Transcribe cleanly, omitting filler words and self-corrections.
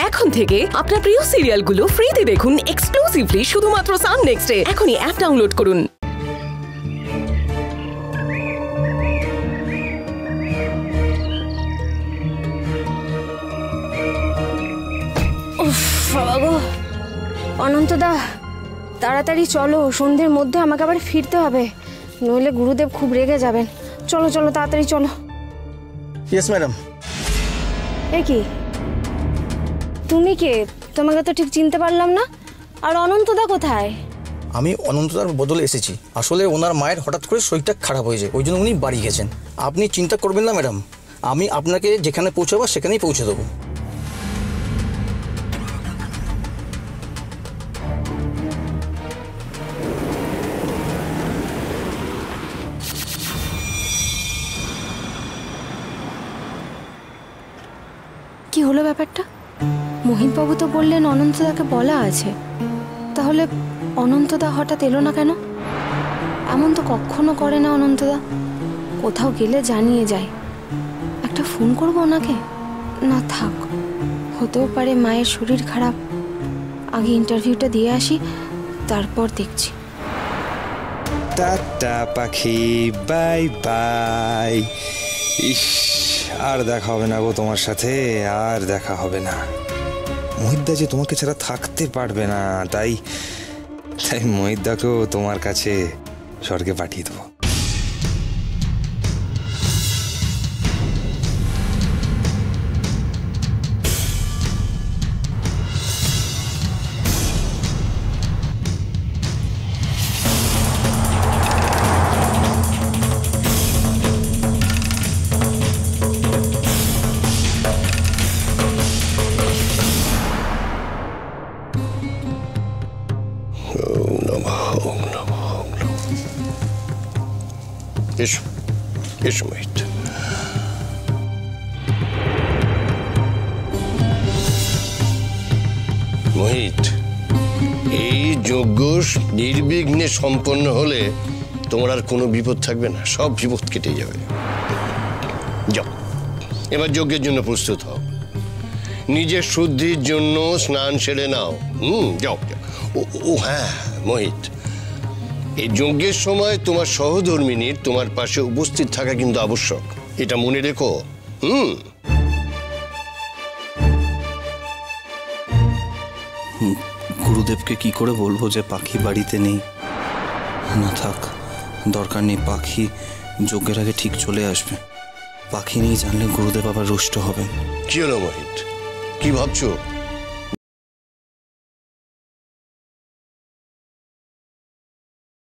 এখন থেকে আপনার প্রিয় সিরিয়ালগুলো ফ্রিতে দেখুন এক্সক্লুসিভলি শুধুমাত্র সান নেক্সটে। এখনই অ্যাপ ডাউনলোড করুন। অনন্তদা, তাড়াতাড়ি চলো, সন্ধ্যের মধ্যে আমাকে আবার ফিরতে হবে, নইলে গুরুদেব খুব রেগে যাবেন। চলো চলো, তাড়াতাড়ি চলো। Yes madam. এ কি, তুমি কে? তোমাকে তো ঠিক চিনতে পারলাম না। আর অনন্তদা কোথায়? আমি অনন্তদার বদলে এসেছি। আসলে ওনার মায়ের হঠাৎ করে শরীরটা খারাপ হয়েছে, ওই জন্য উনি বাড়ি গেছেন। আপনি চিন্তা করবেন না ম্যাডাম, আমি আপনাকে যেখানে পৌঁছাবো সেখানেই পৌঁছে দেবো। কি হলো ব্যাপারটা? মোহিতবাবু তো বললেন অনন্তদাকে বলা আছে, তাহলে অনন্তদা হঠাৎ এলো না কেন? এমন তো কখনো করে না অনন্তদা। কোথাও গেলে জানিয়ে যায়। একটা ফোন করবো ওনাকে। না থাক, হতেও পারে মায়ের শরীর খারাপ। আগে ইন্টারভিউটা দিয়ে আসি, তারপর দেখছি। টাটা পাখি, বাই বাই। ইস, আর দেখা হবে না গো তোমার সাথে, আর দেখা হবে না। মহিতদা যে তোমাকে ছাড়া থাকতে পারবে না, তাই মহিতদাকেও তোমার কাছে স্বর্গে পাঠিয়ে দেবো। এসো এসো মোহিত। মোহিত, এই যজ্ঞ নির্বিঘ্নে সম্পন্ন হলে তোমার আর কোনো বিপদ থাকবে না, সব বিপদ কেটে যাবে। যাও, এবার যজ্ঞের জন্য প্রস্তুত হও। নিজের শুদ্ধির জন্য স্নান সেরে নাও। যাও। ও হ্যাঁ মোহিত, এই যজ্ঞের সময় তোমার সহধর্মিনীর তোমার পাশে উপস্থিত থাকা কিন্তু আবশ্যক, এটা মনে রেখো। গুরুদেবকে কি করে বলবো যে পাখি বাড়িতে নেই? না থাক, দরকার নেই। পাখি যজ্ঞের আগে ঠিক চলে আসবে। পাখি নেই জানলে গুরুদেব আবার রুষ্ট হবেন। কি হলো মোহিত, কি ভাবছো?